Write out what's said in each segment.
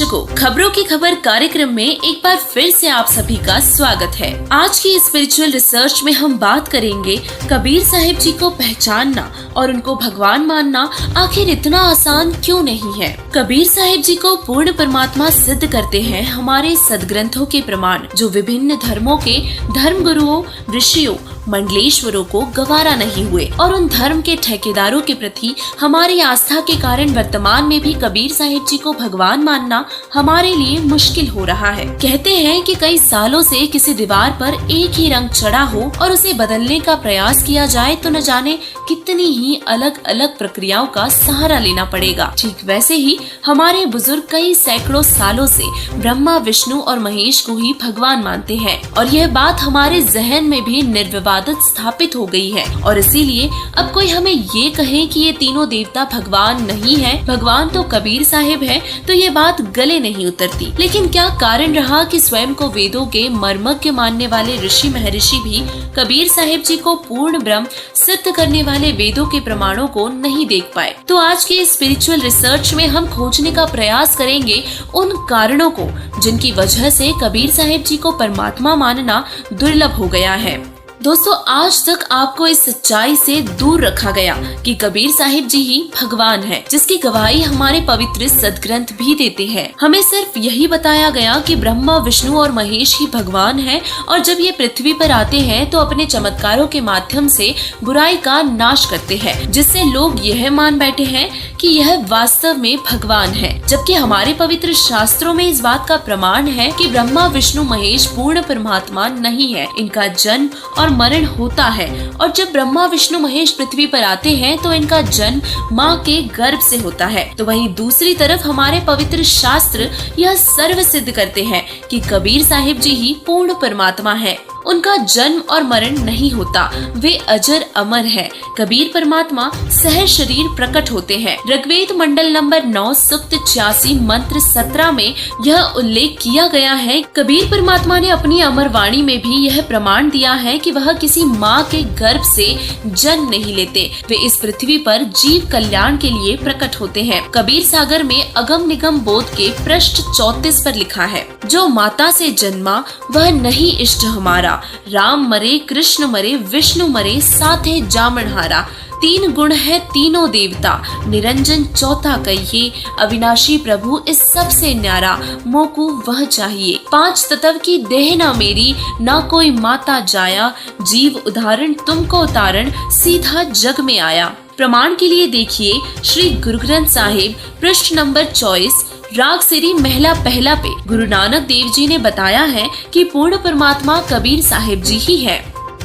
दर्शकों, खबरों की खबर कार्यक्रम में एक बार फिर से आप सभी का स्वागत है। आज की स्पिरिचुअल रिसर्च में हम बात करेंगे कबीर साहिब जी को पहचानना और उनको भगवान मानना आखिर इतना आसान क्यों नहीं है। कबीर साहिब जी को पूर्ण परमात्मा सिद्ध करते हैं हमारे सदग्रंथों के प्रमाण, जो विभिन्न धर्मों के धर्म गुरुओं, ऋषियों, मंडलेश्वरों को गवारा नहीं हुए और उन धर्म के ठेकेदारों के प्रति हमारी आस्था के कारण वर्तमान में भी कबीर साहिब जी को भगवान मानना हमारे लिए मुश्किल हो रहा है। कहते हैं कि कई सालों से किसी दीवार पर एक ही रंग चढ़ा हो और उसे बदलने का प्रयास किया जाए तो न जाने कितनी ही अलग अलग प्रक्रियाओं का सहारा लेना पड़ेगा। ठीक वैसे ही हमारे बुजुर्ग कई सैकड़ों सालों से ब्रह्मा, विष्णु और महेश को ही भगवान मानते हैं और यह बात हमारे जहन में भी निर्विवाद स्थापित हो गई है। और इसीलिए अब कोई हमें ये कहे कि ये तीनों देवता भगवान नहीं है, भगवान तो कबीर साहिब है, तो ये बात गले नहीं उतरती। लेकिन क्या कारण रहा कि स्वयं को वेदों के मर्मज्ञ मानने वाले ऋषि महर्षि भी कबीर साहिब जी को पूर्ण ब्रह्म सिद्ध करने वाले वेदों के प्रमाणों को नहीं देख पाए। तो आज के स्पिरिचुअल रिसर्च में हम खोजने का प्रयास करेंगे उन कारणों को जिनकी वजह से कबीर साहिब जी को परमात्मा मानना दुर्लभ हो गया है। दोस्तों, आज तक आपको इस सच्चाई से दूर रखा गया कि कबीर साहिब जी ही भगवान है, जिसकी गवाही हमारे पवित्र सदग्रंथ भी देते हैं। हमें सिर्फ यही बताया गया कि ब्रह्मा, विष्णु और महेश ही भगवान है और जब ये पृथ्वी पर आते हैं तो अपने चमत्कारों के माध्यम से बुराई का नाश करते हैं, जिससे लोग यह मान बैठे हैं कि यह वास्तव में भगवान है। जबकि हमारे पवित्र शास्त्रों में इस बात का प्रमाण है कि ब्रह्मा, विष्णु, महेश पूर्ण परमात्मा नहीं है, इनका जन्म और मरण होता है। और जब ब्रह्मा, विष्णु, महेश पृथ्वी पर आते हैं तो इनका जन्म माँ के गर्भ से होता है। तो वहीं दूसरी तरफ हमारे पवित्र शास्त्र यह सर्व सिद्ध करते हैं कि कबीर साहिब जी ही पूर्ण परमात्मा है। उनका जन्म और मरण नहीं होता, वे अजर अमर है। कबीर परमात्मा सह शरीर प्रकट होते हैं। ऋग्वेद मंडल नंबर 9 सूक्त 86 मंत्र 17 में यह उल्लेख किया गया है। कबीर परमात्मा ने अपनी अमर वाणी में भी यह प्रमाण दिया है कि वह किसी माँ के गर्भ से जन्म नहीं लेते, वे इस पृथ्वी पर जीव कल्याण के लिए प्रकट होते हैं। कबीर सागर में अगम निगम बोध के पृष्ठ 34 पर लिखा है, जो माता से जन्मा वह नहीं इष्ट हमारा, राम मरे, कृष्ण मरे, विष्णु मरे, साथे जामनहारा। तीन गुण है तीनों देवता, निरंजन चौथा कहिए, अविनाशी प्रभु इस सबसे न्यारा, मोकू वह चाहिए। पांच तत्व की देह ना मेरी, ना कोई माता जाया, जीव उदाहरण तुमको उतारण, सीधा जग में आया। प्रमाण के लिए देखिए श्री गुरु ग्रंथ साहिब पृष्ठ नंबर 24 राग सिरी महला पहला पे गुरु नानक देव जी ने बताया है कि पूर्ण परमात्मा कबीर साहिब जी ही है।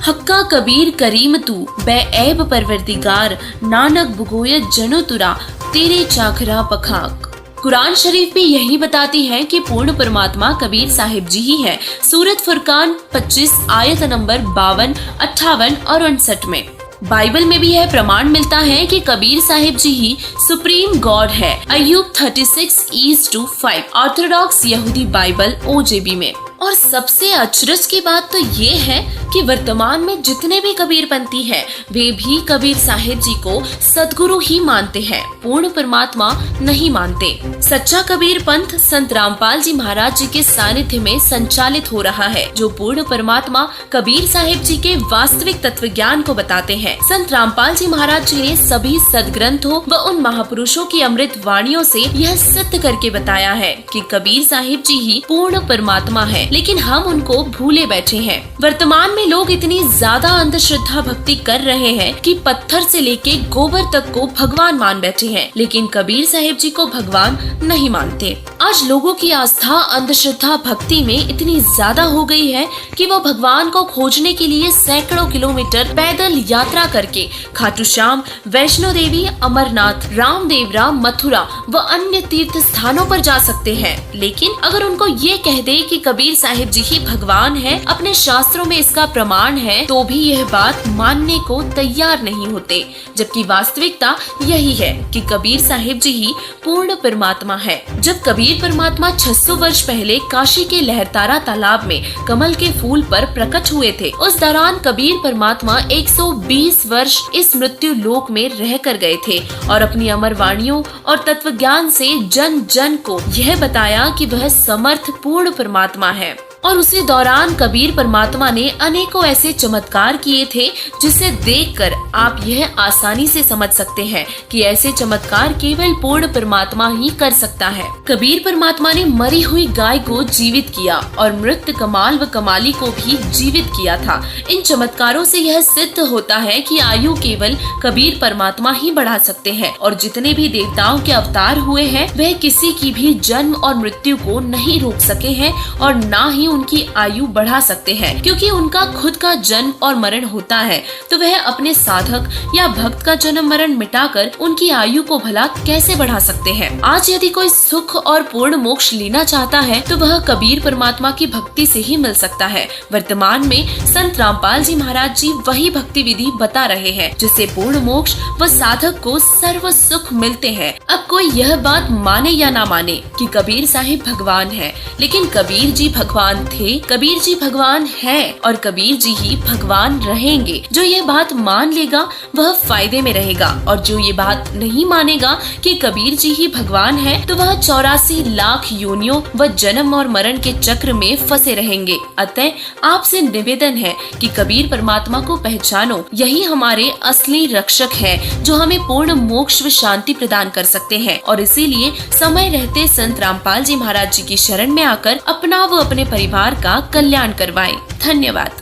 हक्का कबीर करीम तू बेऐब परवरदिगार, नानक बुगोयत जनो तुरा, तेरे चाखरा पखाक। कुरान शरीफ भी यही बताती है कि पूर्ण परमात्मा कबीर साहिब जी ही है। सूरत फुरकान 25 आयत नंबर 52, 58 और 59 में। बाइबल में भी यह प्रमाण मिलता है कि कबीर साहिब जी ही सुप्रीम गॉड है। अय्यूब 36:5 ऑर्थोडॉक्स यहूदी बाइबल OJB में। और सबसे अचरज की बात तो ये है कि वर्तमान में जितने भी कबीरपंथी हैं, वे भी कबीर साहिब जी को सदगुरु ही मानते हैं, पूर्ण परमात्मा नहीं मानते। सच्चा कबीर पंथ संत रामपाल जी महाराज जी के सानिध्य में संचालित हो रहा है, जो पूर्ण परमात्मा कबीर साहिब जी के वास्तविक तत्व ज्ञान को बताते हैं। संत रामपाल जी महाराज जी ने सभी सदग्रंथों व उन महापुरुषों की अमृत वाणियों से यह सिद्ध करके बताया है कि कबीर साहिब जी ही पूर्ण परमात्मा है, लेकिन हम उनको भूले बैठे हैं। वर्तमान में लोग इतनी ज्यादा अंधश्रद्धा भक्ति कर रहे हैं कि पत्थर से लेके गोबर तक को भगवान मान बैठे हैं, लेकिन कबीर साहिब जी को भगवान नहीं मानते। आज लोगों की आस्था अंधश्रद्धा भक्ति में इतनी ज्यादा हो गई है कि वो भगवान को खोजने के लिए सैकड़ों किलोमीटर पैदल यात्रा करके खाटू श्याम, वैष्णो देवी, अमरनाथ, रामदेवरा, मथुरा व अन्य तीर्थ स्थानों पर जा सकते हैं। लेकिन अगर उनको ये कह दे कि कबीर साहिब जी ही भगवान है, अपने शास्त्रों में इसका प्रमाण है, तो भी यह बात मानने को तैयार नहीं होते। जबकि वास्तविकता यही है कि कबीर साहिब जी ही पूर्ण परमात्मा है। जब कबीर कबीर परमात्मा 600 वर्ष पहले काशी के लहरतारा तालाब में कमल के फूल पर प्रकट हुए थे। उस दौरान कबीर परमात्मा 120 वर्ष इस मृत्यु लोक में रह कर गए थे और अपनी अमर वाणियों और तत्व ज्ञान से जन जन को यह बताया कि वह समर्थ पूर्ण परमात्मा है। और उसी दौरान कबीर परमात्मा ने अनेकों ऐसे चमत्कार किए थे जिसे देखकर आप यह आसानी से समझ सकते हैं कि ऐसे चमत्कार केवल पूर्ण परमात्मा ही कर सकता है। कबीर परमात्मा ने मरी हुई गाय को जीवित किया और मृत कमाल व कमाली को भी जीवित किया था। इन चमत्कारों से यह सिद्ध होता है कि आयु केवल कबीर परमात्मा ही बढ़ा सकते हैं और जितने भी देवताओं के अवतार हुए हैं वह किसी की भी जन्म और मृत्यु को नहीं रोक सके हैं और न ही उनकी आयु बढ़ा सकते हैं, क्योंकि उनका खुद का जन्म और मरण होता है तो वह अपने साधक या भक्त का जन्म मरण मिटाकर उनकी आयु को भला कैसे बढ़ा सकते हैं। आज यदि कोई सुख और पूर्ण मोक्ष लेना चाहता है तो वह कबीर परमात्मा की भक्ति से ही मिल सकता है। वर्तमान में संत रामपाल जी महाराज जी वही भक्ति विधि बता रहे हैं जिससे पूर्ण मोक्ष व साधक को सर्व सुख मिलते हैं। अब कोई यह बात माने या ना माने कि कबीर साहिब भगवान है, लेकिन कबीर जी भगवान थे, कबीर जी भगवान हैं और कबीर जी ही भगवान रहेंगे। जो ये बात मान लेगा वह फायदे में रहेगा और जो ये बात नहीं मानेगा कि कबीर जी ही भगवान है तो वह 84 लाख योनियों व जन्म और मरण के चक्र में फंसे रहेंगे। अतः आपसे निवेदन है कि कबीर परमात्मा को पहचानो, यही हमारे असली रक्षक है जो हमें पूर्ण मोक्ष व शांति प्रदान कर सकते हैं। और इसीलिए समय रहते संत रामपाल जी महाराज जी की शरण में आकर अपना व अपने परिवार का कल्याण करवाएं। धन्यवाद।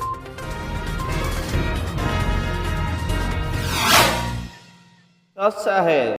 अच्छा है।